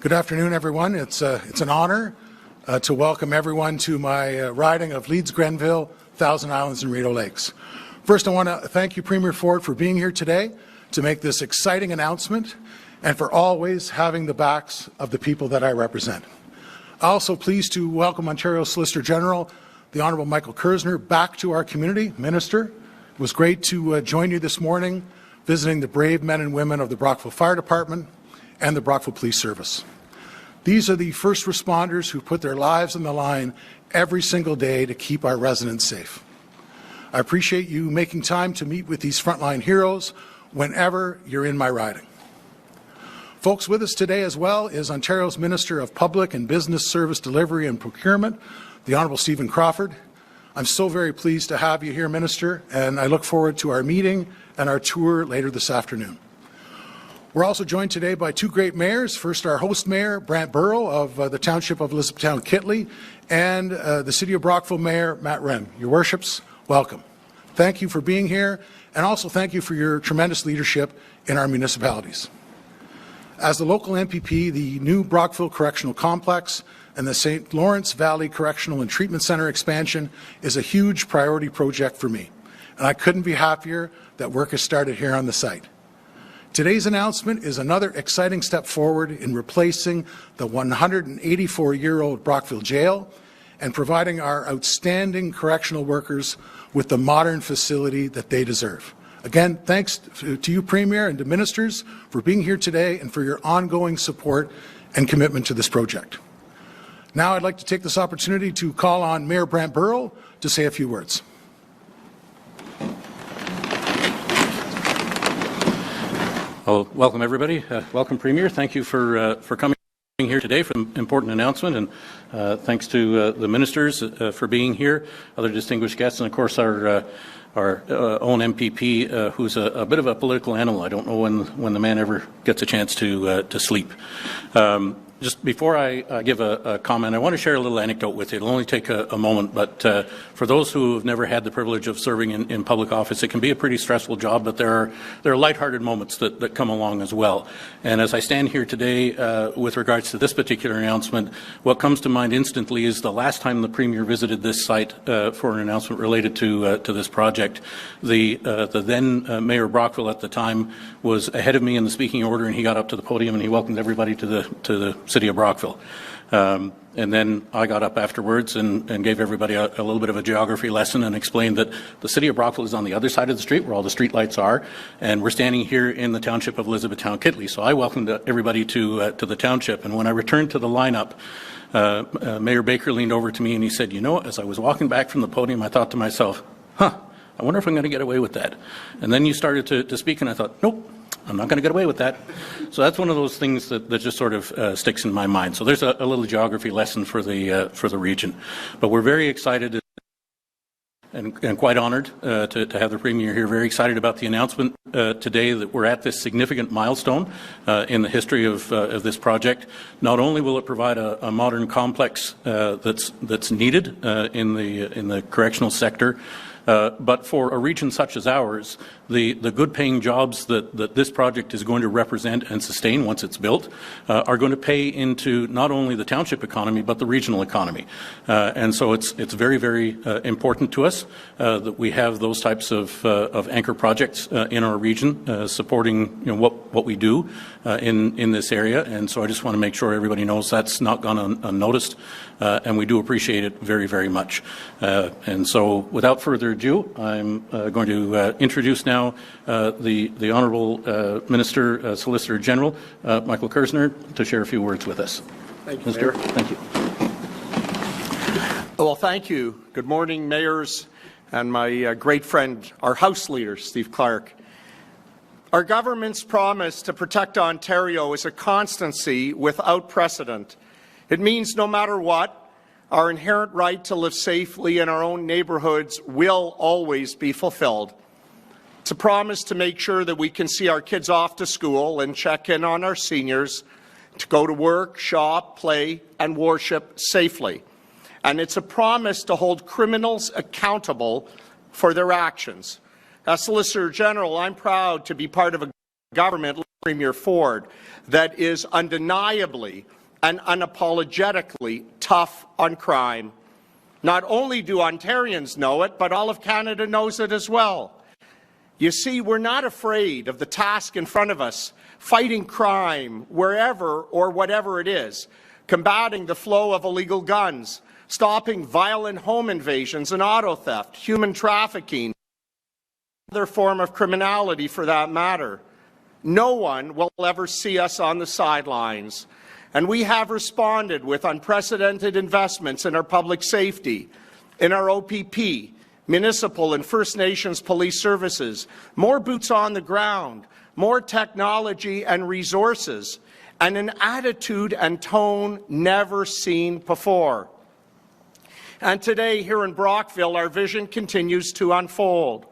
Good afternoon, everyone. It's an honor to welcome everyone to my riding of Leeds, Grenville, Thousand Islands, and Rideau Lakes. First, I want to thank you, Premier Ford, for being here today to make this exciting announcement and for always having the backs of the people that I represent. I'm also pleased to welcome Ontario Solicitor General, the Honourable Michael Kerzner, back to our community. Minister, it was great to join you this morning visiting the brave men and women of the Brockville Fire Department and the Brockville Police Service. These are the first responders who put their lives on the line every single day to keep our residents safe. I appreciate you making time to meet with these frontline heroes whenever you're in my riding. Folks, with us today as well is Ontario's Minister of Public and Business Service Delivery and Procurement, the Honourable Stephen Crawford. I'm so very pleased to have you here, Minister, and I look forward to our meeting and our tour later this afternoon. We're also joined today by two great mayors. First, our host mayor, Brant Burrow of the Township of Elizabethtown-Kitley, and the City of Brockville Mayor, Matt Rem. Your worships, welcome. Thank you for being here, and also thank you for your tremendous leadership in our municipalities. As the local MPP, the new Brockville Correctional Complex and the St. Lawrence Valley Correctional and Treatment Centre expansion is a huge priority project for me, and I couldn't be happier that work has started here on the site. Today's announcement is another exciting step forward in replacing the 184-year-old Brockville Jail and providing our outstanding correctional workers with the modern facility that they deserve. Again, thanks to you, Premier, and to ministers for being here today and for your ongoing support and commitment to this project. Now I'd like to take this opportunity to call on Mayor Brant Burrow to say a few words. Well, welcome everybody. Welcome, Premier. Thank you for coming here today for an important announcement, and thanks to the ministers for being here, other distinguished guests, and of course our own MPP, who's a bit of a political animal. I don't know when the man ever gets a chance to sleep. Just before I give a comment, I want to share a little anecdote with you. It'll only take a moment, but for those who have never had the privilege of serving in public office, it can be a pretty stressful job, but there are lighthearted moments that come along as well. And as I stand here today with regards to this particular announcement, what comes to mind instantly is the last time the Premier visited this site for an announcement related to this project. The then Mayor Brockville at the time was ahead of me in the speaking order, and he got up to the podium and he welcomed everybody to the City of Brockville. And then I got up afterwards and gave everybody a little bit of a geography lesson and explained that the City of Brockville is on the other side of the street where all the street lights are, and we're standing here in the Township of Elizabethtown-Kitley. So I welcomed everybody to the Township, and when I returned to the lineup, Mayor Baker leaned over to me and he said, "You know, as I was walking back from the podium, I thought to myself, I wonder if I'm going to get away with that." And then you started to speak, and I thought, nope, I'm not going to get away with that. So that's one of those things that just sort of sticks in my mind. So there's a little geography lesson for the region. But we're very excited and quite honoured to have the Premier here. Very excited about the announcement today that we're at this significant milestone in the history of this project. Not only will it provide a modern complex that's needed in the correctional sector, but for a region such as ours, the good-paying jobs that this project is going to represent and sustain once it's built are going to pay into not only the township economy but the regional economy. And so it's very, very important to us that we have those types of anchor projects in our region supporting what we do in this area. And so I just want to make sure everybody knows that's not gone unnoticed, and we do appreciate it very, very much. And so without further ado, I'm going to introduce now the Honourable Minister, Solicitor General Michael Kerzner, to share a few words with us. Thank you, Minister. Mayor. Thank you. Well, thank you. Good morning, mayors, and my great friend, our House Leader, Steve Clark. Our government's promise to protect Ontario is a constancy without precedent. It means no matter what, our inherent right to live safely in our own neighbourhoods will always be fulfilled. It's a promise to make sure that we can see our kids off to school and check in on our seniors, to go to work, shop, play, and worship safely. And it's a promise to hold criminals accountable for their actions. As Solicitor General, I'm proud to be part of a government Premier Ford, that is undeniably and unapologetically tough on crime. Not only do Ontarians know it, but all of Canada knows it as well. You see, we're not afraid of the task in front of us, fighting crime wherever or whatever it is, combating the flow of illegal guns, stopping violent home invasions and auto theft, human trafficking, other form of criminality for that matter. No one will ever see us on the sidelines. And we have responded with unprecedented investments in our public safety, in our OPP, municipal and First Nations police services, more boots on the ground, more technology and resources, and an attitude and tone never seen before. And today, here in Brockville, our vision continues to unfold.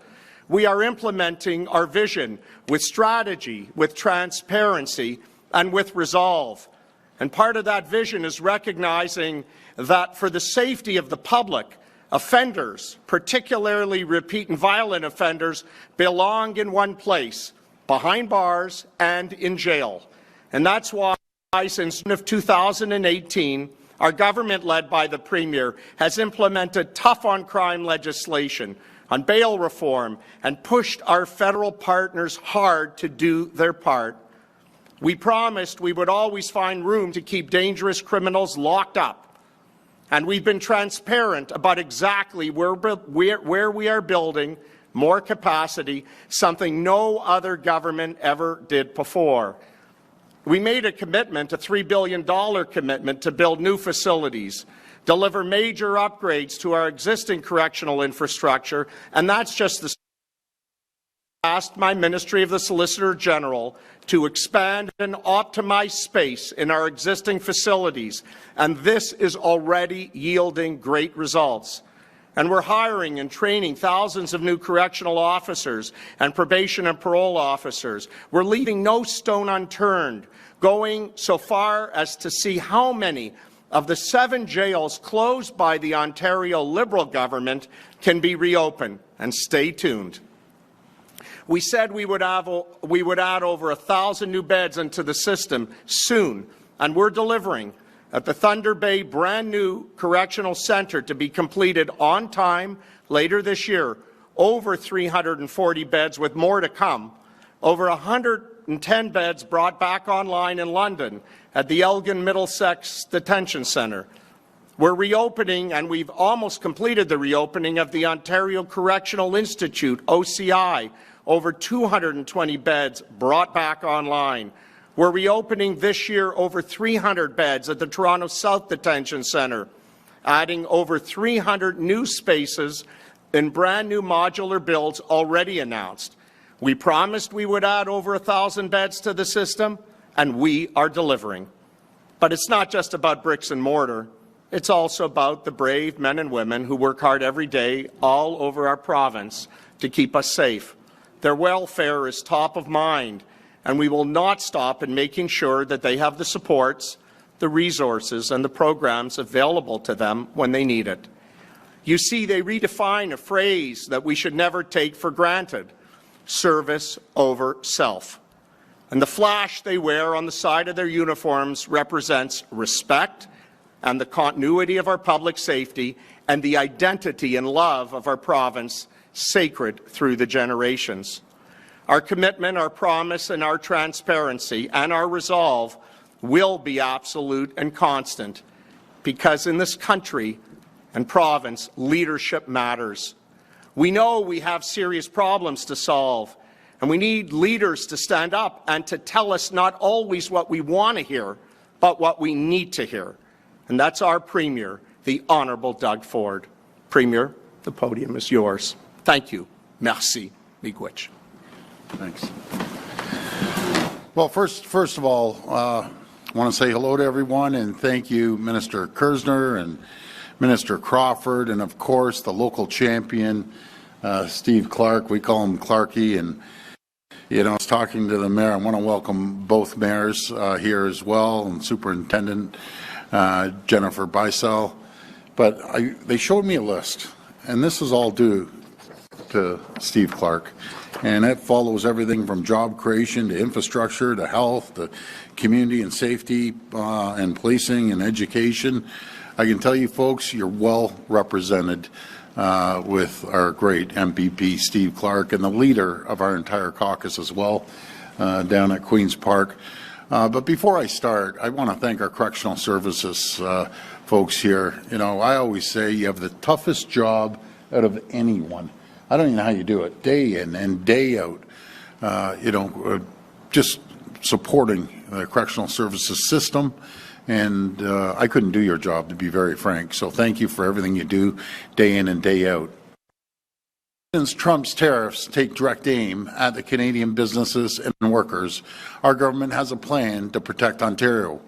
We are implementing our vision with strategy, with transparency, and with resolve. And part of that vision is recognizing that for the safety of the public, offenders, particularly repeat and violent offenders, belong in one place, behind bars and in jail. And that's why since 2018, our government, led by the Premier, has implemented tough-on-crime legislation on bail reform and pushed our federal partners hard to do their part. We promised we would always find room to keep dangerous criminals locked up. And we've been transparent about exactly where we are building more capacity, something no other government ever did before. We made a commitment, a $3 billion commitment, to build new facilities, deliver major upgrades to our existing correctional infrastructure, and that's just the asked my Ministry of the Solicitor General to expand and optimize space in our existing facilities, and this is already yielding great results. And we're hiring and training thousands of new correctional officers and probation and parole officers. We're leaving no stone unturned, going so far as to see how many of the 7 jails closed by the Ontario Liberal government can be reopened. And stay tuned. We said we would add over 1,000 new beds into the system soon, and we're delivering. At the Thunder Bay brand new correctional centre, to be completed on time later this year, over 340 beds with more to come, over 110 beds brought back online in London at the Elgin Middlesex Detention Centre. We're reopening, and we've almost completed the reopening of the Ontario Correctional Institute, OCI, over 220 beds brought back online. We're reopening this year over 300 beds at the Toronto South Detention Centre, adding over 300 new spaces in brand new modular builds already announced. We promised we would add over 1,000 beds to the system, and we are delivering. But it's not just about bricks and mortar. It's also about the brave men and women who work hard every day all over our province to keep us safe. Their welfare is top of mind, and we will not stop in making sure that they have the supports, the resources, and the programs available to them when they need it. You see, they redefine a phrase that we should never take for granted: service over self. And the flash they wear on the side of their uniforms represents respect and the continuity of our public safety and the identity and love of our province, sacred through the generations. Our commitment, our promise, and our transparency and our resolve will be absolute and constant, because in this country and province, leadership matters. We know we have serious problems to solve, and we need leaders to stand up and to tell us not always what we want to hear, but what we need to hear. And that's our Premier, the Honourable Doug Ford. Premier, the podium is yours. Thank you. Merci. Miigwech. Thanks. Well, first of all, I want to say hello to everyone and thank you, Minister Kerzner and Minister Crawford, and of course the local champion, Steve Clark. We call him Clarky. And you know, I was talking to the mayor. I want to welcome both mayors here as well, and Superintendent Jennifer Bicel. But they showed me a list, and this is all due to Steve Clark. And that follows everything from job creation to infrastructure to health to community and safety and policing and education. I can tell you folks, you're well represented with our great MPP Steve Clark and the leader of our entire caucus as well down at Queen's Park. But before I start, I want to thank our correctional services folks here. You know, I always say you have the toughest job out of anyone. I don't even know how you do it, day in and day out, just supporting the correctional services system. And I couldn't do your job, to be very frank. So thank you for everything you do day in and day out. Since Trump's tariffs take direct aim at the Canadian businesses and workers, our government has a plan to protect Ontario.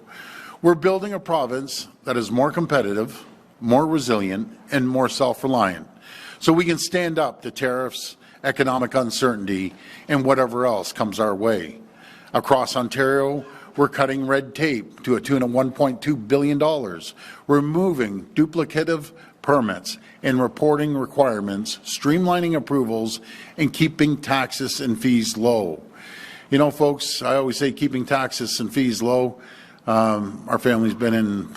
We're building a province that is more competitive, more resilient, and more self-reliant, so we can stand up to tariffs, economic uncertainty, and whatever else comes our way. Across Ontario, we're cutting red tape to a tune of $1.2 billion, removing duplicative permits and reporting requirements, streamlining approvals, and keeping taxes and fees low. You know, folks, I always say keeping taxes and fees low. Our family's been in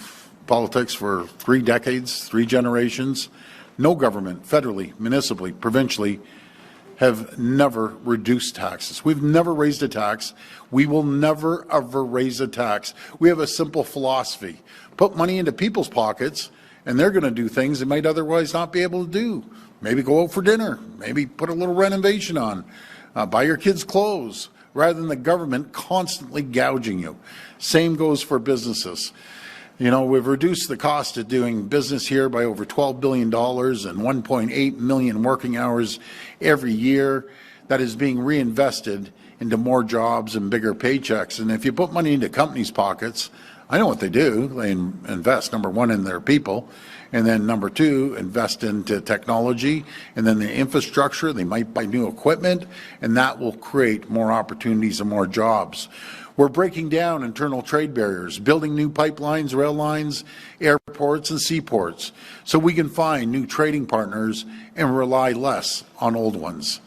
politics for 3 decades, 3 generations. No government, federally, municipally, provincially, have never reduced taxes. We've never raised a tax. We will never, ever raise a tax. We have a simple philosophy. Put money into people's pockets, and they're going to do things they might otherwise not be able to do. Maybe go out for dinner. Maybe put a little renovation on. Buy your kids clothes, rather than the government constantly gouging you. Same goes for businesses. You know, we've reduced the cost of doing business here by over $12 billion and 1.8 million working hours every year. That is being reinvested into more jobs and bigger paychecks. And if you put money into companies' pockets, I know what they do. They invest, number one, in their people, and then number two, invest into technology, and then the infrastructure. They might buy new equipment, and that will create more opportunities and more jobs. We're breaking down internal trade barriers, building new pipelines, rail lines, airports, and seaports, so we can find new trading partners and rely less on old ones.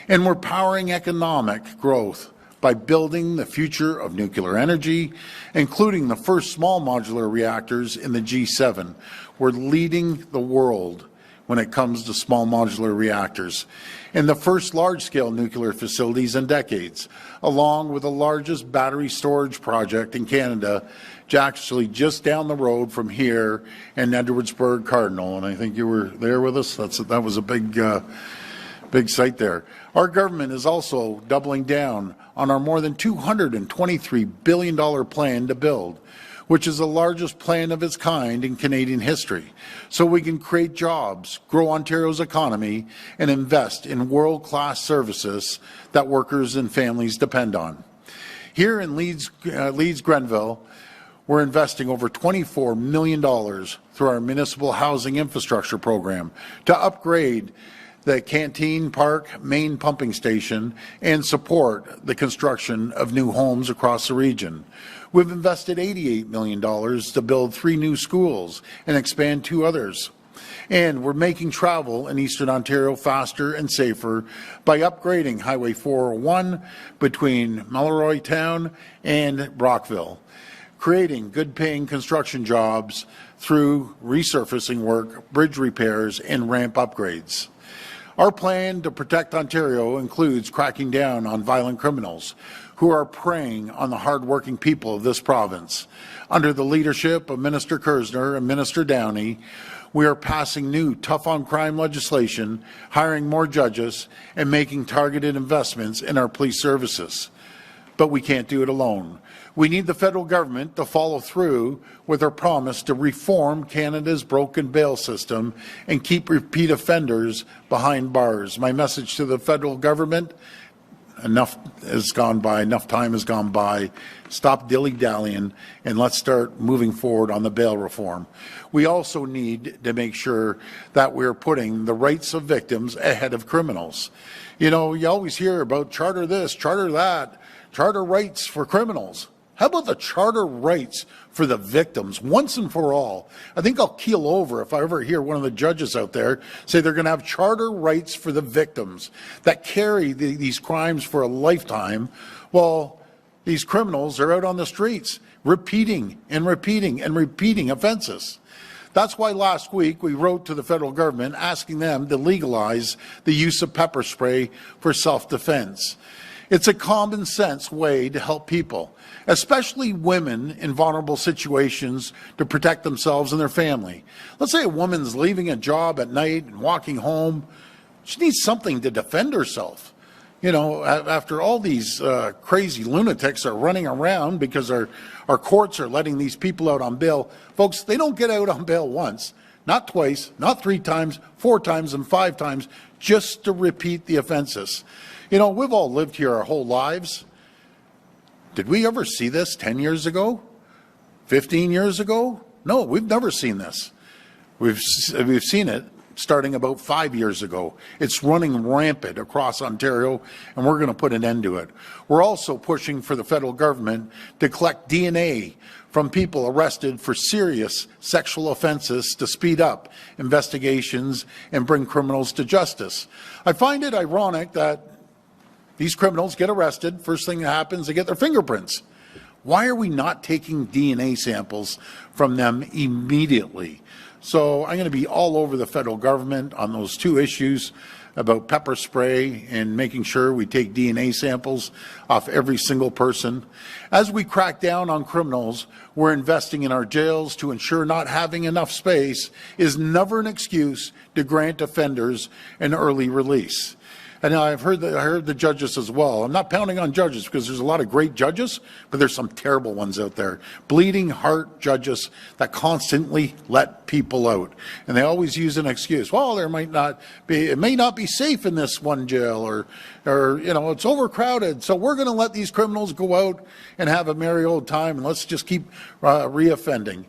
And we're powering economic growth by building the future of nuclear energy, including the first small modular reactors in the G7. We're leading the world when it comes to small modular reactors, and the first large-scale nuclear facilities in decades, along with the largest battery storage project in Canada, actually just down the road from here in Edwardsburg Cardinal. And I think you were there with us. That was a big site there. Our government is also doubling down on our more than $223 billion plan to build, which is the largest plan of its kind in Canadian history, so we can create jobs, grow Ontario's economy, and invest in world-class services that workers and families depend on. Here in Leeds Grenville, we're investing over $24 million through our municipal housing infrastructure program to upgrade the Canteen Park main pumping station and support the construction of new homes across the region. We've invested $88 million to build 3 new schools and expand 2 others. And we're making travel in Eastern Ontario faster and safer by upgrading Highway 401 between Melroy Town and Brockville, creating good-paying construction jobs through resurfacing work, bridge repairs, and ramp upgrades. Our plan to protect Ontario includes cracking down on violent criminals who are preying on the hard-working people of this province. Under the leadership of Minister Kerzner and Minister Downey, we are passing new tough-on-crime legislation, hiring more judges, and making targeted investments in our police services. But we can't do it alone. We need the federal government to follow through with our promise to reform Canada's broken bail system and keep repeat offenders behind bars. My message to the federal government: enough has gone by, enough time has gone by. Stop dilly-dallying and let's start moving forward on the bail reform. We also need to make sure that we're putting the rights of victims ahead of criminals. You know, you always hear about charter this, charter that, charter rights for criminals. How about the charter rights for the victims once and for all? I think I'll keel over if I ever hear one of the judges out there say they're going to have charter rights for the victims that carry these crimes for a lifetime, while these criminals are out on the streets repeating and repeating and repeating offenses. That's why last week we wrote to the federal government asking them to legalize the use of pepper spray for self-defense. It's a common sense way to help people, especially women in vulnerable situations, to protect themselves and their family. Let's say a woman's leaving a job at night and walking home. She needs something to defend herself. You know, after all these crazy lunatics are running around because our courts are letting these people out on bail. Folks, they don't get out on bail once, not twice, not 3 times, 4 times, and 5 times, just to repeat the offenses. You know, we've all lived here our whole lives. Did we ever see this 10 years ago? 15 years ago? No, we've never seen this. We've seen it starting about 5 years ago. It's running rampant across Ontario, and we're going to put an end to it. We're also pushing for the federal government to collect DNA from people arrested for serious sexual offenses to speed up investigations and bring criminals to justice. I find it ironic that these criminals get arrested, first thing that happens, they get their fingerprints. Why are we not taking DNA samples from them immediately? So I'm going to be all over the federal government on those 2 issues about pepper spray and making sure we take DNA samples off every single person. As we crack down on criminals, we're investing in our jails to ensure not having enough space is never an excuse to grant offenders an early release. And I heard the judges as well. I'm not pounding on judges because there's a lot of great judges, but there's some terrible ones out there. Bleeding heart judges that constantly let people out. And they always use an excuse. Well, it may not be safe in this one jail, or you know, it's overcrowded. So we're going to let these criminals go out and have a merry old time, and let's just keep reoffending.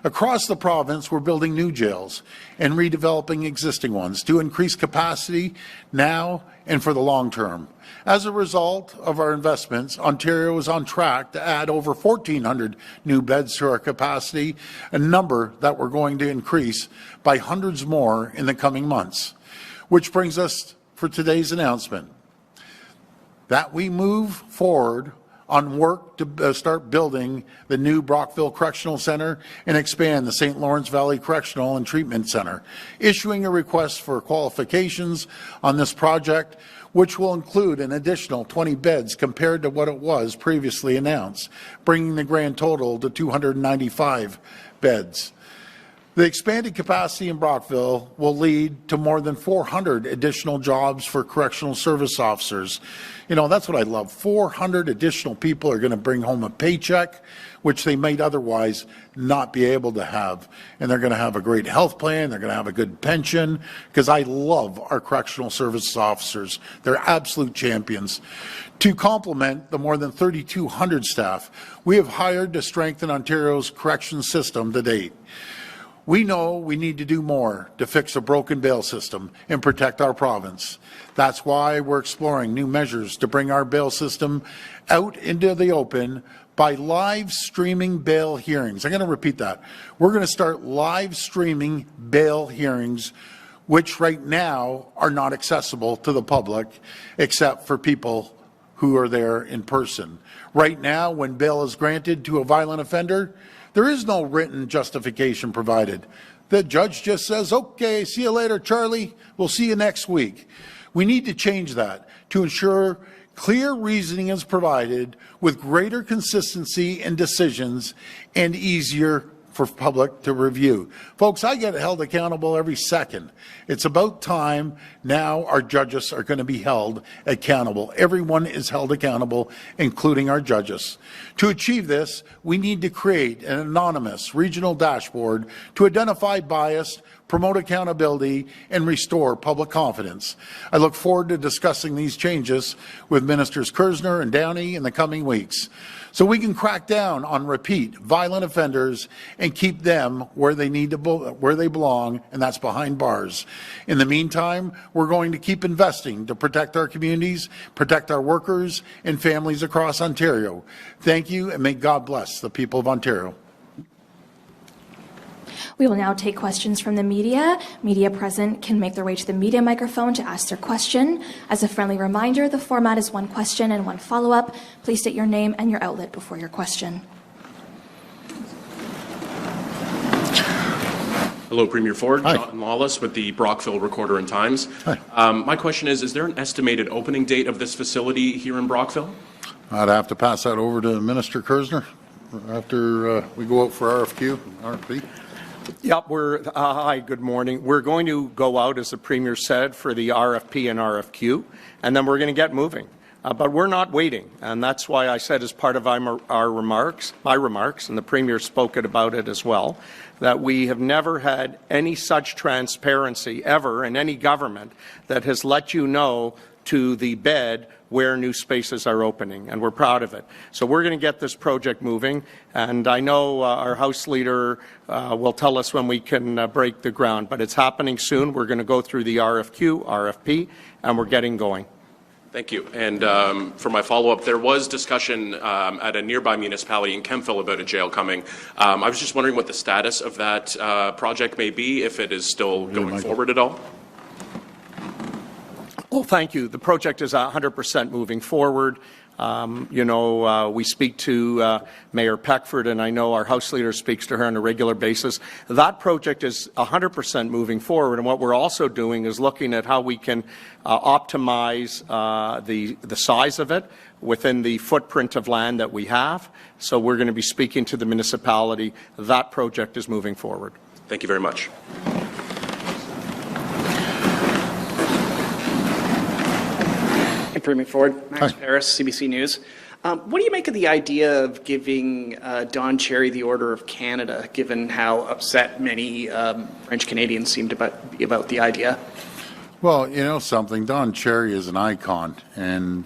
Across the province, we're building new jails and redeveloping existing ones to increase capacity now and for the long term. As a result of our investments, Ontario is on track to add over 1,400 new beds to our capacity, a number that we're going to increase by hundreds more in the coming months. Which brings us for today's announcement that we move forward on work to start building the new Brockville Correctional Centre and expand the St. Lawrence Valley Correctional and Treatment Centre, issuing a request for qualifications on this project, which will include an additional 20 beds compared to what it was previously announced, bringing the grand total to 295 beds. The expanded capacity in Brockville will lead to more than 400 additional jobs for correctional service officers. You know, that's what I love. 400 additional people are going to bring home a paycheck, which they might otherwise not be able to have. And they're going to have a great health plan. They're going to have a good pension, because I love our correctional service officers. They're absolute champions. To complement the more than 3,200 staff we have hired to strengthen Ontario's corrections system to date. We know we need to do more to fix a broken bail system and protect our province. That's why we're exploring new measures to bring our bail system out into the open by live streaming bail hearings. I'm going to repeat that. We're going to start live streaming bail hearings, which right now are not accessible to the public except for people who are there in person. Right now, when bail is granted to a violent offender, there is no written justification provided. The judge just says, okay, see you later, Charlie. We'll see you next week. We need to change that to ensure clear reasoning is provided with greater consistency in decisions and easier for public to review. Folks, I get held accountable every second. It's about time now our judges are going to be held accountable. Everyone is held accountable, including our judges. To achieve this, we need to create an anonymous regional dashboard to identify biased, promote accountability, and restore public confidence. I look forward to discussing these changes with Ministers Kerzner and Downey in the coming weeks, so we can crack down on repeat violent offenders and keep them where they belong, and that's behind bars. In the meantime, we're going to keep investing to protect our communities, protect our workers and families across Ontario. Thank you, and may God bless the people of Ontario. We will now take questions from the media. Media present can make their way to the media microphone to ask their question. As a friendly reminder, the format is one question and one follow-up. Please state your name and your outlet before your question. Hello, Premier Ford. Hi. John Lawless with the Brockville Recorder and Times. Hi. My question is there an estimated opening date of this facility here in Brockville? I'd have to pass that over to Minister Kerzner after we go out for RFQ, RFP. Yep, hi, good morning. We're going to go out, as the Premier said, for the RFP and RFQ, and then we're going to get moving. But we're not waiting, and that's why I said as part of my remarks, and the Premier spoke about it as well, that we have never had any such transparency ever in any government that has let you know to the bed where new spaces are opening, and we're proud of it. So we're going to get this project moving, and I know our House Leader will tell us when we can break the ground, but it's happening soon. We're going to go through the RFQ, RFP, and we're getting going. Thank you. And for my follow-up, there was discussion at a nearby municipality in Kemptville about a jail coming. I was just wondering what the status of that project may be, if it is still going forward at all. Well, thank you. The project is 100% moving forward. We speak to Mayor Peckford, and I know our House Leader speaks to her on a regular basis. That project is 100% moving forward, and what we're also doing is looking at how we can optimize the size of it within the footprint of land that we have. So we're going to be speaking to the municipality. That project is moving forward. Thank you very much. Premier Ford, Max Paris, CBC News. What do you make of the idea of giving Don Cherry the Order of Canada, given how upset many French Canadians seem to be about the idea? Well, you know something, Don Cherry is an icon, and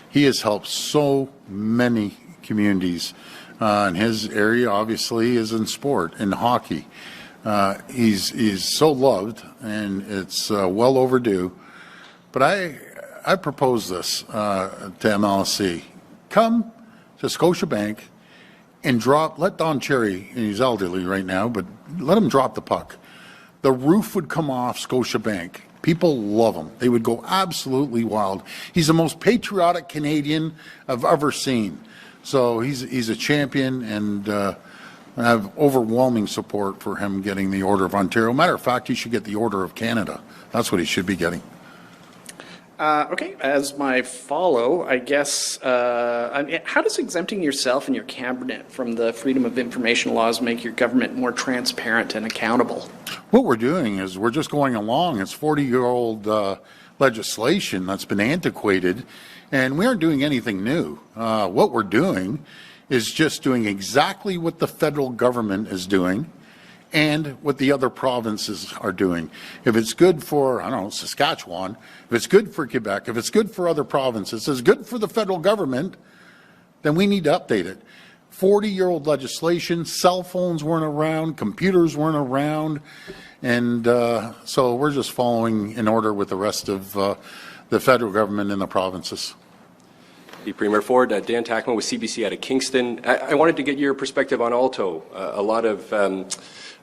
he has helped so many communities. And his area, obviously, is in sport, in hockey. He's so loved, and it's well overdue. But I propose this to MLC. Come to Scotiabank and let Don Cherry, and he's elderly right now, but let him drop the puck. The roof would come off Scotiabank. People love him. They would go absolutely wild. He's the most patriotic Canadian I've ever seen. So he's a champion, and I have overwhelming support for him getting the Order of Ontario. Matter of fact, he should get the Order of Canada. That's what he should be getting. Okay, as my follow, I guess, how does exempting yourself and your cabinet from the Freedom of Information laws make your government more transparent and accountable? What we're doing is we're just going along. It's 40-year-old legislation that's been antiquated, and we aren't doing anything new. What we're doing is just doing exactly what the federal government is doing and what the other provinces are doing. If it's good for, I don't know, Saskatchewan, if it's good for Quebec, if it's good for other provinces, if it's good for the federal government, then we need to update it. 40-year-old legislation, cell phones weren't around, computers weren't around, and so we're just following in order with the rest of the federal government and the provinces. Premier Ford, Dan Tackman with CBC out of Kingston. I wanted to get your perspective on Alto. A lot of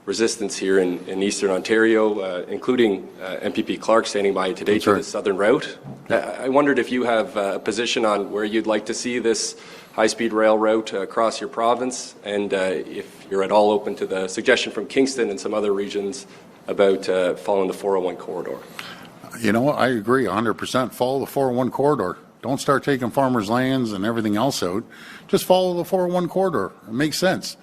resistance here in Eastern Ontario, including MPP Clark standing by today to the southern route. I wondered if you have a position on where you'd like to see this high-speed rail route across your province, and if you're at all open to the suggestion from Kingston and some other regions about following the 401 corridor. You know what? I agree 100%. Follow the 401 corridor. Don't start taking farmers' lands and everything else out. Just follow the 401 corridor. It makes sense.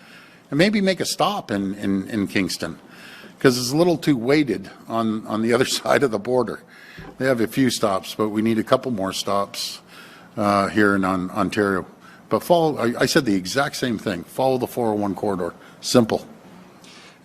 And maybe make a stop in Kingston, because it's a little too weighted on the other side of the border. They have a few stops, but we need a couple more stops here in Ontario. But I said the exact same thing. Follow the 401 corridor. Simple.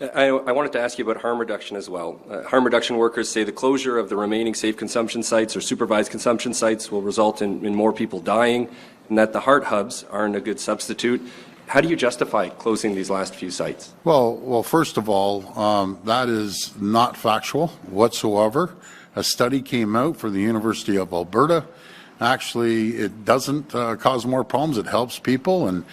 I wanted to ask you about harm reduction as well. Harm reduction workers say the closure of the remaining safe consumption sites or supervised consumption sites will result in more people dying, and that the heart hubs aren't a good substitute. How do you justify closing these last few sites? Well, first of all, that is not factual whatsoever. A study came out for the University of Alberta. Actually, it doesn't cause more problems. It helps people. And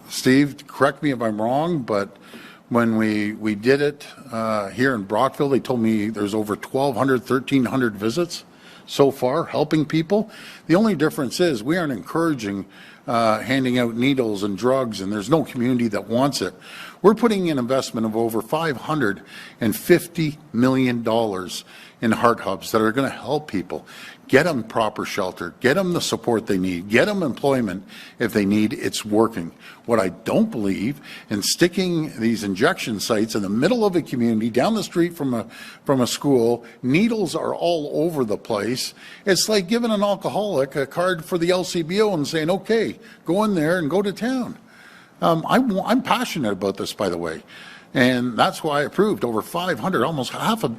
Steve, correct me if I'm wrong, but when we did it here in Brockville, they told me there's over 1,200, 1,300 visits so far helping people. The only difference is we aren't encouraging handing out needles and drugs, and there's no community that wants it. We're putting an investment of over $550 million in heart hubs that are going to help people, get them proper shelter, get them the support they need, get them employment if they need. It's working. What I don't believe in sticking these injection sites in the middle of a community, down the street from a school, needles are all over the place. It's like giving an alcoholic a card for the LCBO and saying, okay, go in there and go to town. I'm passionate about this, by the way, and that's why I approved over 500, almost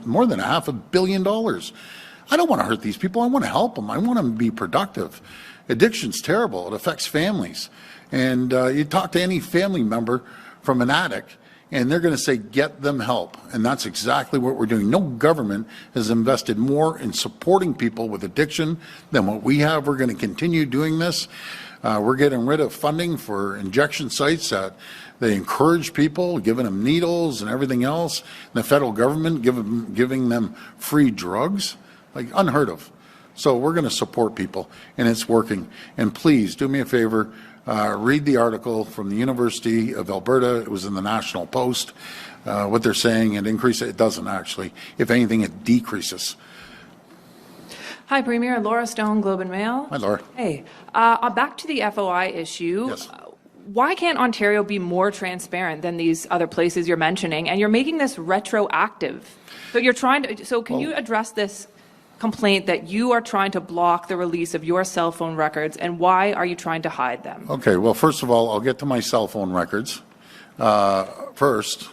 more than $500 million. I don't want to hurt these people. I want to help them. I want them to be productive. Addiction's terrible. It affects families. And you talk to any family member from an addict, and they're going to say, get them help. And that's exactly what we're doing. No government has invested more in supporting people with addiction than what we have. We're going to continue doing this. We're getting rid of funding for injection sites that they encourage people, giving them needles and everything else. And the federal government giving them free drugs, like unheard of. So we're going to support people, and it's working. And please do me a favor, read the article from the University of Alberta. It was in the National Post. What they're saying, it increases. It doesn't actually. If anything, it decreases. Hi, Premier. Laura Stone, Globe and Mail. Hi, Laura. Hey. Back to the FOI issue. Yes. Why can't Ontario be more transparent than these other places you're mentioning? And you're making this retroactive. So you're trying to. So can you address this complaint that you are trying to block the release of your cell phone records, and why are you trying to hide them? Okay. Well, first of all, I'll get to my cell phone records. First,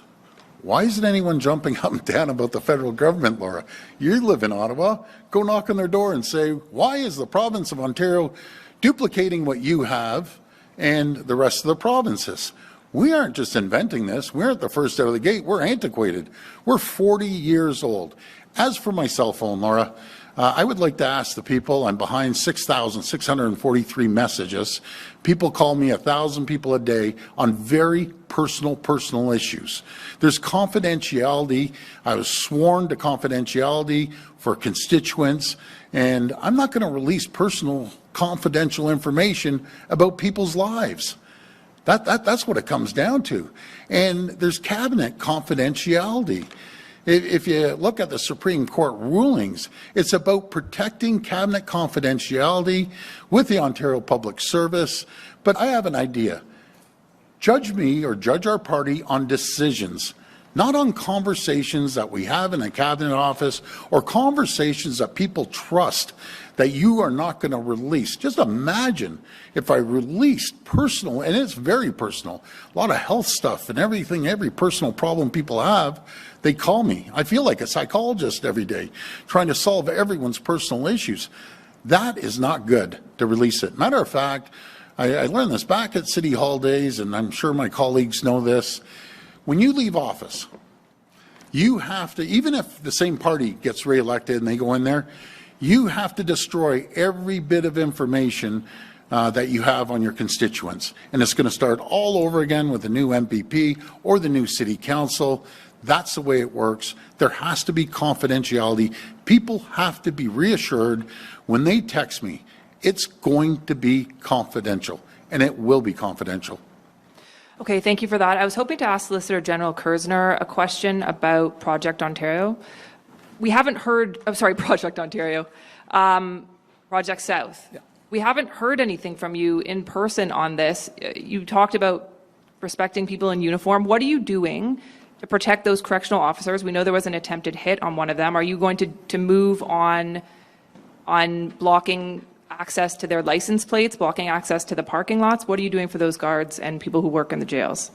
why isn't anyone jumping up and down about the federal government, Laura? You live in Ottawa. Go knock on their door and say, why is the province of Ontario duplicating what you have and the rest of the provinces? We aren't just inventing this. We aren't the first out of the gate. We're antiquated. We're 40 years old. As for my cell phone, Laura, I would like to ask the people, I'm behind 6,643 messages. People call me 1,000 people a day on very personal issues. There's confidentiality. I was sworn to confidentiality for constituents, and I'm not going to release personal confidential information about people's lives. That's what it comes down to. And there's cabinet confidentiality. If you look at the Supreme Court rulings, it's about protecting cabinet confidentiality with the Ontario Public Service. But I have an idea. Judge me or judge our party on decisions, not on conversations that we have in a cabinet office or conversations that people trust that you are not going to release. Just imagine if I released personal, and it's very personal, a lot of health stuff and everything, every personal problem people have, they call me. I feel like a psychologist every day trying to solve everyone's personal issues. That is not good to release it. Matter of fact, I learned this back at City Hall days, and I'm sure my colleagues know this. When you leave office, you have to, even if the same party gets reelected and they go in there, you have to destroy every bit of information that you have on your constituents. And it's going to start all over again with the new MPP or the new City Council. That's the way it works. There has to be confidentiality. People have to be reassured when they text me, it's going to be confidential, and it will be confidential. Okay, thank you for that. I was hoping to ask Solicitor General Kerzner a question about Project Ontario. We haven't heard, Project Ontario, Project South. Yeah. We haven't heard anything from you in person on this. You talked about respecting people in uniform. What are you doing to protect those correctional officers? We know there was an attempted hit on one of them. Are you going to move on blocking access to their license plates, blocking access to the parking lots? What are you doing for those guards and people who work in the jails?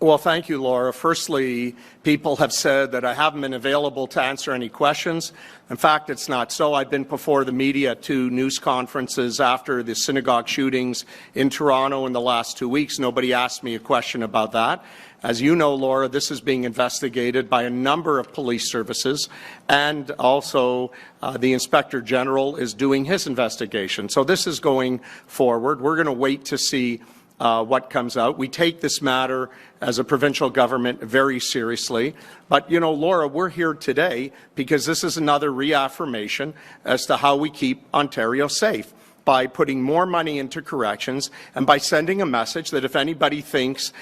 Well, thank you, Laura. Firstly, people have said that I haven't been available to answer any questions. In fact, it's not so. I've been before the media at 2 news conferences after the synagogue shootings in Toronto in the last 2 weeks. Nobody asked me a question about that. As you know, Laura, this is being investigated by a number of police services, and also the Inspector General is doing his investigation. So this is going forward. We're going to wait to see what comes out. We take this matter as a provincial government very seriously. But, you know, Laura, we're here today because this is another reaffirmation as to how we keep Ontario safe, by putting more money into corrections and by sending a message that if anybody thinks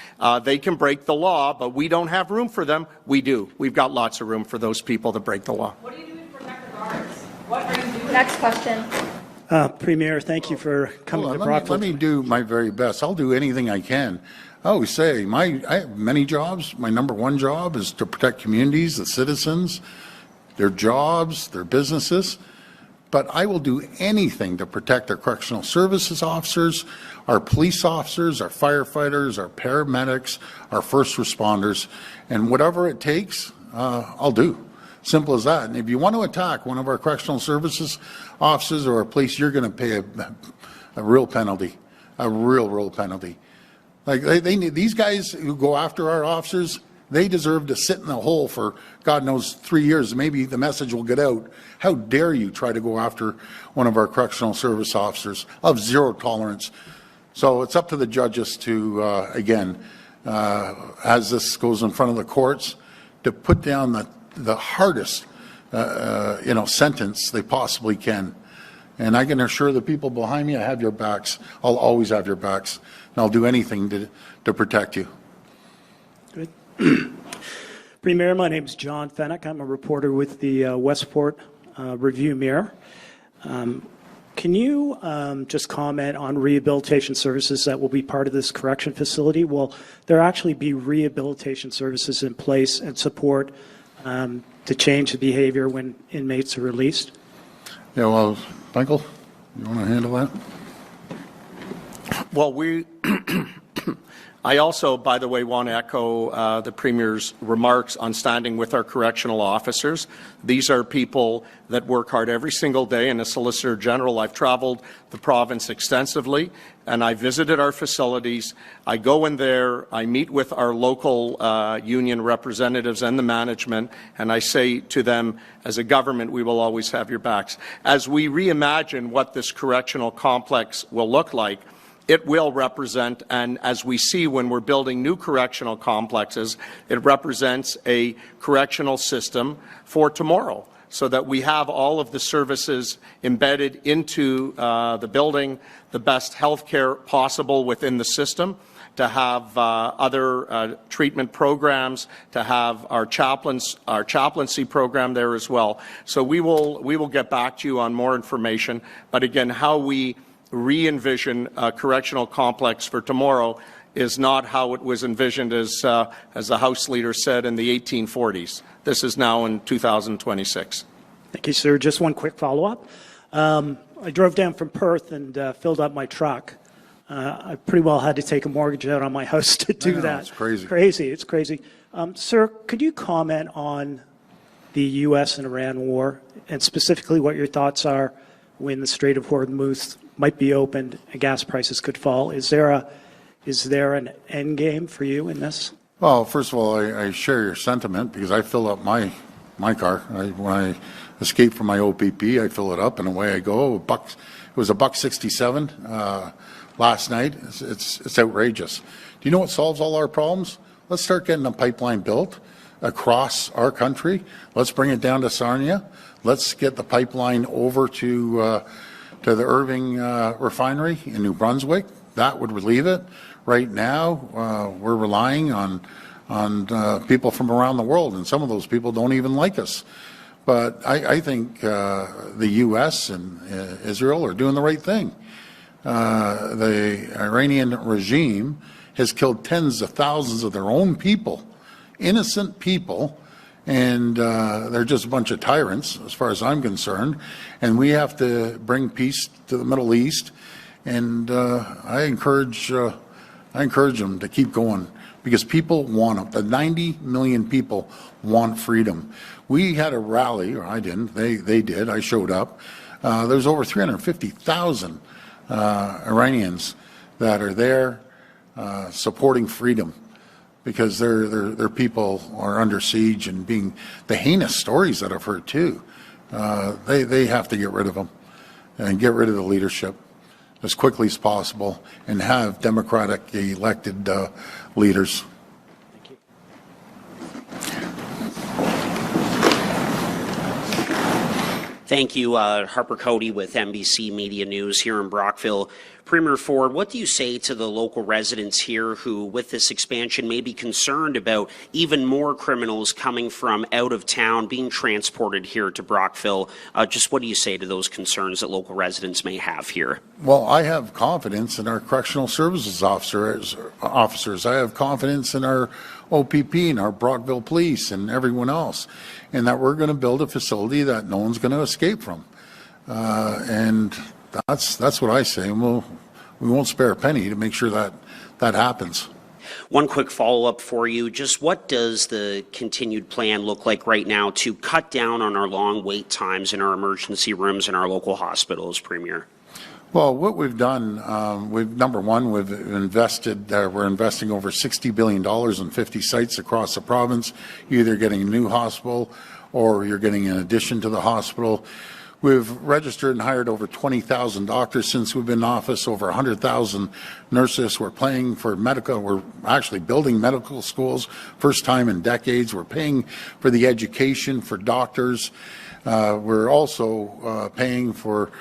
they can break the law, but we don't have room for them, we do. We've got lots of room for those people that break the law. What are you doing to protect the guards? What are you doing? Next question. Premier, thank you for coming to Brockville. Let me do my very best. I'll do anything I can. I always say I have many jobs. My number one job is to protect communities, the citizens, their jobs, their businesses. But I will do anything to protect our correctional services officers, our police officers, our firefighters, our paramedics, our first responders, and whatever it takes, I'll do. Simple as that. And if you want to attack one of our correctional services officers or our police, you're going to pay a real penalty, a real penalty. Like they need, these guys who go after our officers, they deserve to sit in a hole for God knows 3 years. Maybe the message will get out. How dare you try to go after one of our correctional service officers? Of zero tolerance. So it's up to the judges to, again, as this goes in front of the courts, to put down the hardest, sentence they possibly can. And I can assure the people behind me, I have your backs. I'll always have your backs. And I'll do anything to protect you. Good. Premier, my name is John Fennick. I'm a reporter with the Westport Review-Mirror. Can you just comment on rehabilitation services that will be part of this correction facility? Will there actually be rehabilitation services in place and support to change the behavior when inmates are released? Yeah, well, Michael, you want to handle that? Well, I also, by the way, want to echo the Premier's remarks on standing with our correctional officers. These are people that work hard every single day, and as Solicitor General, I've traveled the province extensively, and I visited our facilities. I go in there, I meet with our local union representatives and the management, and I say to them, as a government, we will always have your backs. As we reimagine what this correctional complex will look like, it will represent, and as we see when we're building new correctional complexes, it represents a correctional system for tomorrow, so that we have all of the services embedded into the building, the best health care possible within the system, to have other treatment programs, to have our chaplaincy program there as well. So we will get back to you on more information, but again, how we re-envision a correctional complex for tomorrow is not how it was envisioned as the House Leader said in the 1840s. This is now in 2026. Thank you, sir. Just one quick follow-up. I drove down from Perth and filled up my truck. I pretty well had to take a mortgage out on my house to do that. It's crazy. It's crazy. Sir, could you comment on the U.S. and Iran war, and specifically what your thoughts are when the Strait of Hormuz might be opened and gas prices could fall? Is there an end game for you in this? Well, first of all, I share your sentiment because I fill up my car. When I escape from my OPP, I fill it up and away I go. It was $1.67 last night. It's outrageous. Do you know what solves all our problems? Let's start getting a pipeline built across our country. Let's bring it down to Sarnia. Let's get the pipeline over to the Irving refinery in New Brunswick. That would relieve it. Right now, we're relying on people from around the world, and some of those people don't even like us. But I think the U.S. and Israel are doing the right thing. The Iranian regime has killed tens of thousands of their own people, innocent people, and they're just a bunch of tyrants as far as I'm concerned, and we have to bring peace to the Middle East, and I encourage them to keep going, because people want them. The 90 million people want freedom. We had a rally, or I didn't, they did, I showed up. There's over 350,000 Iranians that are there supporting freedom, because their people are under siege and being, the heinous stories that I've heard too. They have to get rid of them and get rid of the leadership as quickly as possible and have democratic elected leaders. Thank you, Harper Cody with NBC Media News here in Brockville. Premier Ford, what do you say to the local residents here who, with this expansion, may be concerned about even more criminals coming from out of town being transported here to Brockville? Just what do you say to those concerns that local residents may have here? Well, I have confidence in our correctional services officers. I have confidence in our OPP and our Brockville Police and everyone else, and that we're going to build a facility that no one's going to escape from. And that's what I say. And we won't spare a penny to make sure that that happens. One quick follow-up for you. Just what does the continued plan look like right now to cut down on our long wait times in our emergency rooms and our local hospitals, Premier? Well, what we've done, number one, we've invested, we're investing over $60 billion in 50 sites across the province. You're either getting a new hospital or you're getting an addition to the hospital. We've registered and hired over 20,000 doctors since we've been in office, over 100,000 nurses. We're paying for medical, we're actually building medical schools, first time in decades. We're paying for the education for doctors. We're also paying for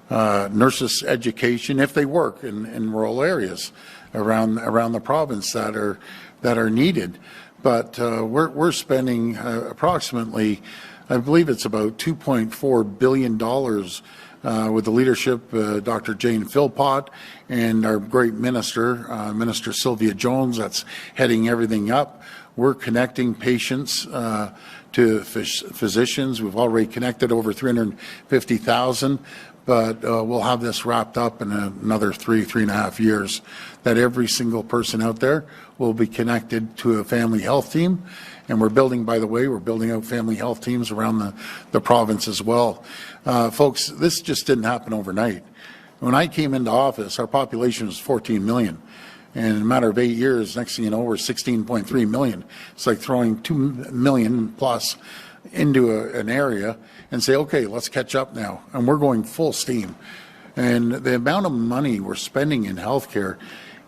nurses' education if they work in rural areas around the province that are needed. But we're spending approximately, I believe it's about $2.4 billion with the leadership, Dr. Jane Philpott, and our great minister, Minister Sylvia Jones, that's heading everything up. We're connecting patients to physicians. We've already connected over 350,000. But we'll have this wrapped up in another 3.5 years, that every single person out there will be connected to a family health team. And we're building, by the way, we're building out family health teams around the province as well. Folks, this just didn't happen overnight. When I came into office, our population was 14 million. And in a matter of 8 years, next thing you know, we're 16.3 million. It's like throwing 2 million plus into an area and say, okay, let's catch up now. And we're going full steam. And the amount of money we're spending in healthcare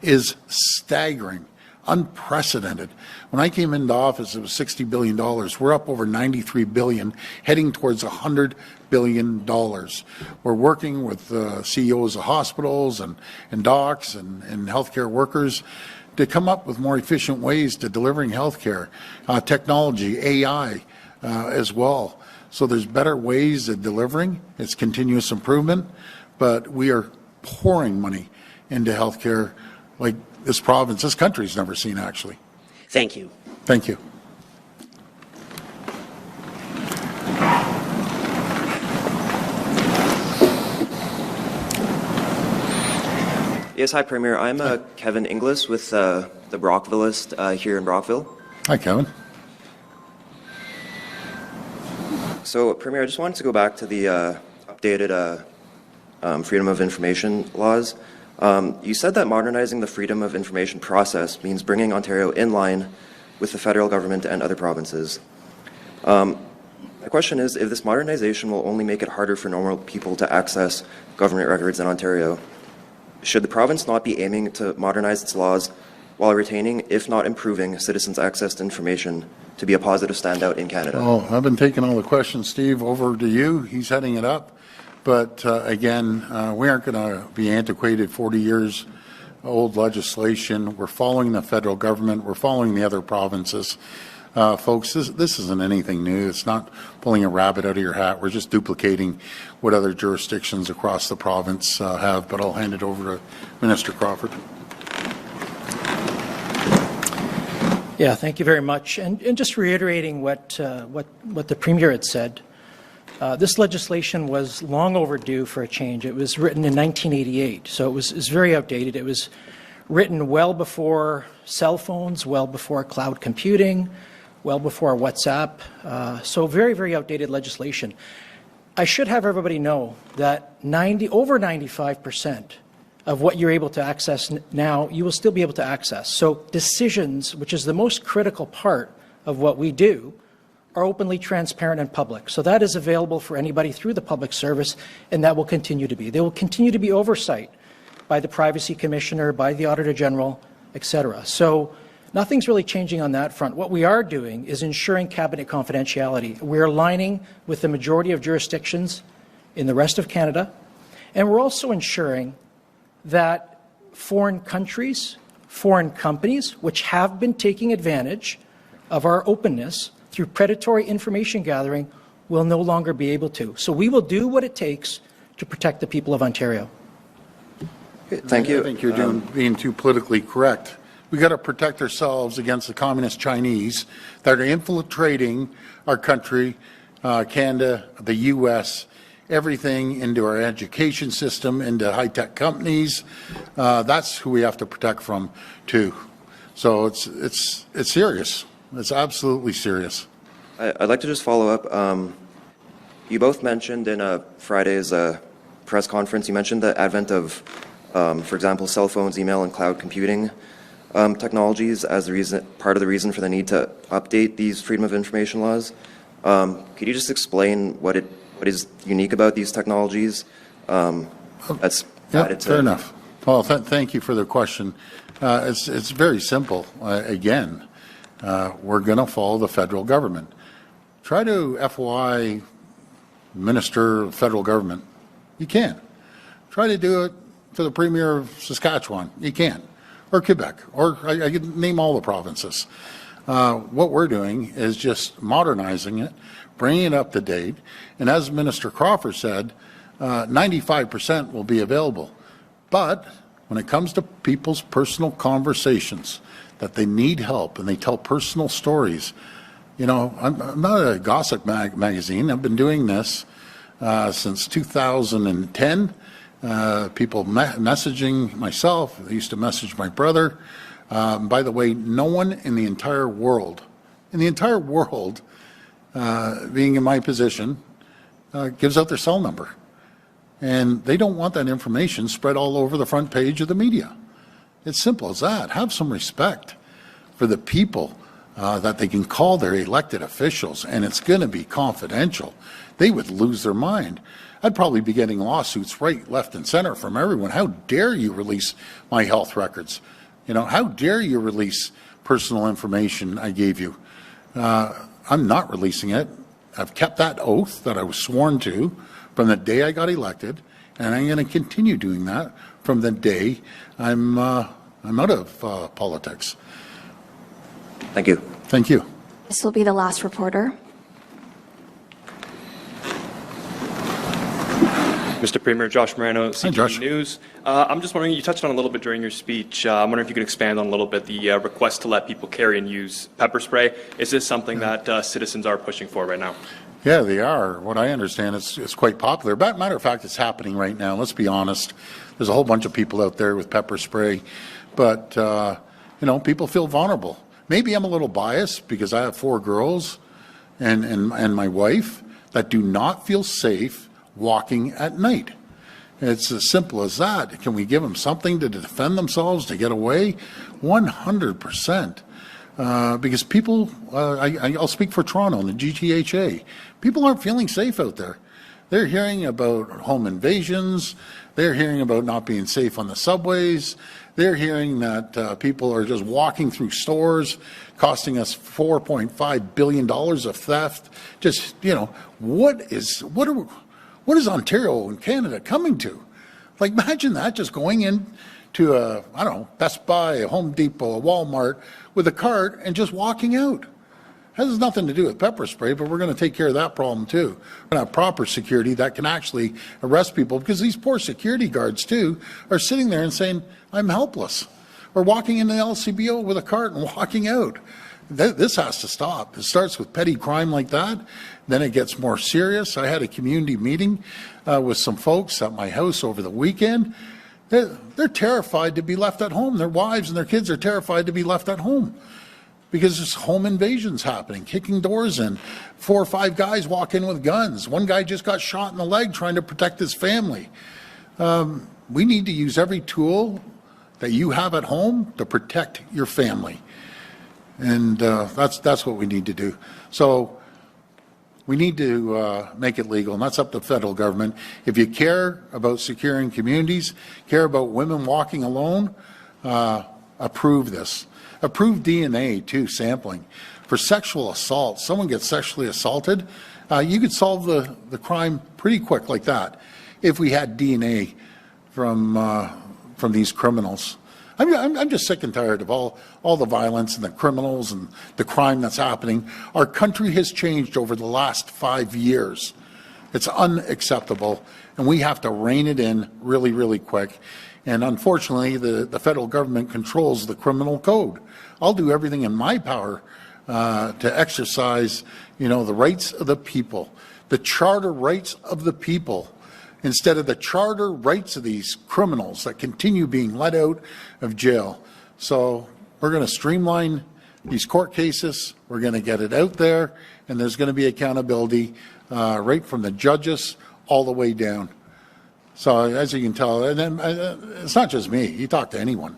is staggering, unprecedented. When I came into office, it was $60 billion. We're up over $93 billion, heading towards $100 billion. We're working with CEOs of hospitals and docs and healthcare workers to come up with more efficient ways to delivering healthcare, technology, AI as well. So there's better ways of delivering. It's continuous improvement, but we are pouring money into healthcare like this province, this country's never seen, actually. Thank you. Thank you. Yes, hi, Premier. I'm Kevin Inglis with the Brockvillist here in Brockville. Hi, Kevin. So, Premier, I just wanted to go back to the updated Freedom of Information laws. You said that modernizing the Freedom of Information process means bringing Ontario in line with the federal government and other provinces. My question is, if this modernization will only make it harder for normal people to access government records in Ontario, should the province not be aiming to modernize its laws while retaining, if not improving, citizens' access to information to be a positive standout in Canada? Oh, I've been taking all the questions, Steve, over to you. He's heading it up. But again, we aren't going to be antiquated 40 years old legislation. We're following the federal government. We're following the other provinces. Folks, this isn't anything new. It's not pulling a rabbit out of your hat. We're just duplicating what other jurisdictions across the province have. But I'll hand it over to Minister Crawford. Yeah, thank you very much. And just reiterating what the Premier had said, this legislation was long overdue for a change. It was written in 1988, so it was very outdated. It was written well before cell phones, well before cloud computing, well before WhatsApp. So very, very outdated legislation. I should have everybody know that over 95% of what you're able to access now, you will still be able to access. So decisions, which is the most critical part of what we do, are openly transparent and public. So that is available for anybody through the public service, and that will continue to be. There will continue to be oversight by the Privacy Commissioner, by the Auditor General, etc. So nothing's really changing on that front. What we are doing is ensuring cabinet confidentiality. We're aligning with the majority of jurisdictions in the rest of Canada, and we're also ensuring that foreign countries, foreign companies, which have been taking advantage of our openness through predatory information gathering, will no longer be able to. So we will do what it takes to protect the people of Ontario. Thank you. I think you're being too politically correct. We've got to protect ourselves against the communist Chinese that are infiltrating our country, Canada, the U.S., everything into our education system, into high-tech companies. That's who we have to protect from, too. So it's serious. It's absolutely serious. I'd like to just follow up. You both mentioned in Friday's press conference, you mentioned the advent of, for example, cell phones, email, and cloud computing technologies as part of the reason for the need to update these freedom of information laws. Could you just explain what is unique about these technologies? That's added to. Fair enough. Well, thank you for the question. It's very simple. Again, we're going to follow the federal government. Try to FOI minister of federal government. You can't. Try to do it to the Premier of Saskatchewan. You can't. Or Quebec. Or I could name all the provinces. What we're doing is just modernizing it, bringing it up to date. And as Minister Crawford said, 95% will be available. But when it comes to people's personal conversations, that they need help and they tell personal stories, you know, I'm not a gossip magazine. I've been doing this since 2010. People messaging myself. They used to message my brother. By the way, no one in the entire world, being in my position, gives out their cell number. And they don't want that information spread all over the front page of the media. It's simple as that. Have some respect for the people that they can call their elected officials, and it's going to be confidential. They would lose their mind. I'd probably be getting lawsuits right, left, and center from everyone. How dare you release my health records? You know, how dare you release personal information I gave you? I'm not releasing it. I've kept that oath that I was sworn to from the day I got elected, and I'm going to continue doing that from the day I'm out of politics. Thank you. Thank you. This will be the last reporter. Mr. Premier, Josh Morano, CTV News. I'm just wondering, you touched on a little bit during your speech. I'm wondering if you could expand on a little bit the request to let people carry and use pepper spray. Is this something that citizens are pushing for right now? Yeah, they are. What I understand, it's quite popular. But matter of fact, it's happening right now. Let's be honest. There's a whole bunch of people out there with pepper spray. But, you know, people feel vulnerable. Maybe I'm a little biased because I have 4 girls and my wife that do not feel safe walking at night. It's as simple as that. Can we give them something to defend themselves, to get away? 100%. Because people, I'll speak for Toronto and the GTHA, people aren't feeling safe out there. They're hearing about home invasions. They're hearing about not being safe on the subways. They're hearing that people are just walking through stores, costing us $4.5 billion of theft. Just, you know, what is Ontario and Canada coming to? Like, imagine that, just going in to a, I don't know, Best Buy, a Home Depot, a Walmart with a cart and just walking out. Has nothing to do with pepper spray, but we're going to take care of that problem too. We're going to have proper security that can actually arrest people, because these poor security guards too are sitting there and saying, I'm helpless. Or walking into the LCBO with a cart and walking out. This has to stop. It starts with petty crime like that. Then it gets more serious. I had a community meeting with some folks at my house over the weekend. They're terrified to be left at home. Their wives and their kids are terrified to be left at home because there's home invasions happening, kicking doors in. 4 or 5 guys walk in with guns. One guy just got shot in the leg trying to protect his family. We need to use every tool that you have at home to protect your family. And that's what we need to do. So we need to make it legal, and that's up to the federal government. If you care about securing communities, care about women walking alone, approve this. Approve DNA, too, sampling. For sexual assault, someone gets sexually assaulted, you could solve the crime pretty quick like that if we had DNA from these criminals. I'm just sick and tired of all the violence and the criminals and the crime that's happening. Our country has changed over the last 5 years. It's unacceptable, and we have to rein it in really, really quick. And unfortunately, the federal government controls the criminal code. I'll do everything in my power to exercise, the rights of the people, the charter rights of the people, instead of the charter rights of these criminals that continue being let out of jail. So we're going to streamline these court cases. We're going to get it out there, and there's going to be accountability right from the judges all the way down. So as you can tell, and then, it's not just me. You talk to anyone.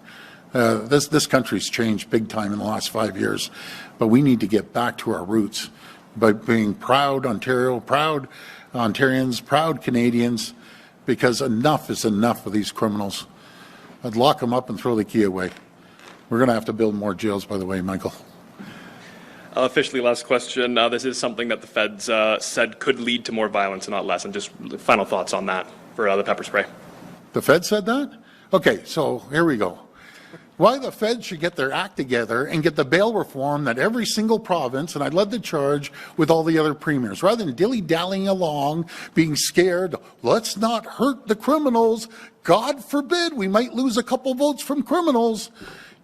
This country's changed big time in the last 5 years, but we need to get back to our roots by being proud Ontario, proud Ontarians, proud Canadians, because enough is enough of these criminals. I'd lock them up and throw the key away. We're going to have to build more jails, by the way, Michael. Officially, last question. This is something that the feds said could lead to more violence and not less. And just final thoughts on that for the pepper spray. The feds said that? Okay, so here we go. Why the feds should get their act together and get the bail reform that every single province, and I led the charge with all the other premiers, rather than dilly-dallying along, being scared, let's not hurt the criminals. God forbid we might lose a couple votes from criminals.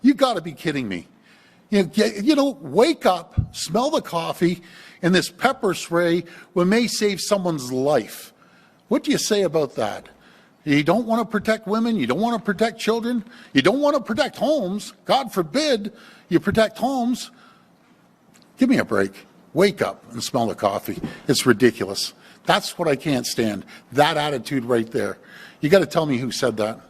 You got to be kidding me. Wake up, smell the coffee, and this pepper spray may save someone's life. What do you say about that? You don't want to protect women. You don't want to protect children. You don't want to protect homes. God forbid you protect homes. Give me a break. Wake up and smell the coffee. It's ridiculous. That's what I can't stand. That attitude right there. You got to tell me who said that.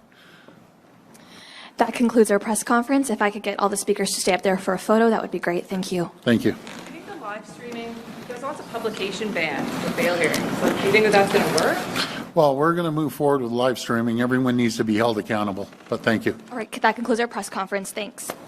That concludes our press conference. If I could get all the speakers to stay up there for a photo, that would be great. Thank you. Thank you. I think the live streaming, there's lots of publication ban for bail hearings. So do you think that that's going to work? Well, we're going to move forward with live streaming. Everyone needs to be held accountable, but thank you. All right, that concludes our press conference. Thanks.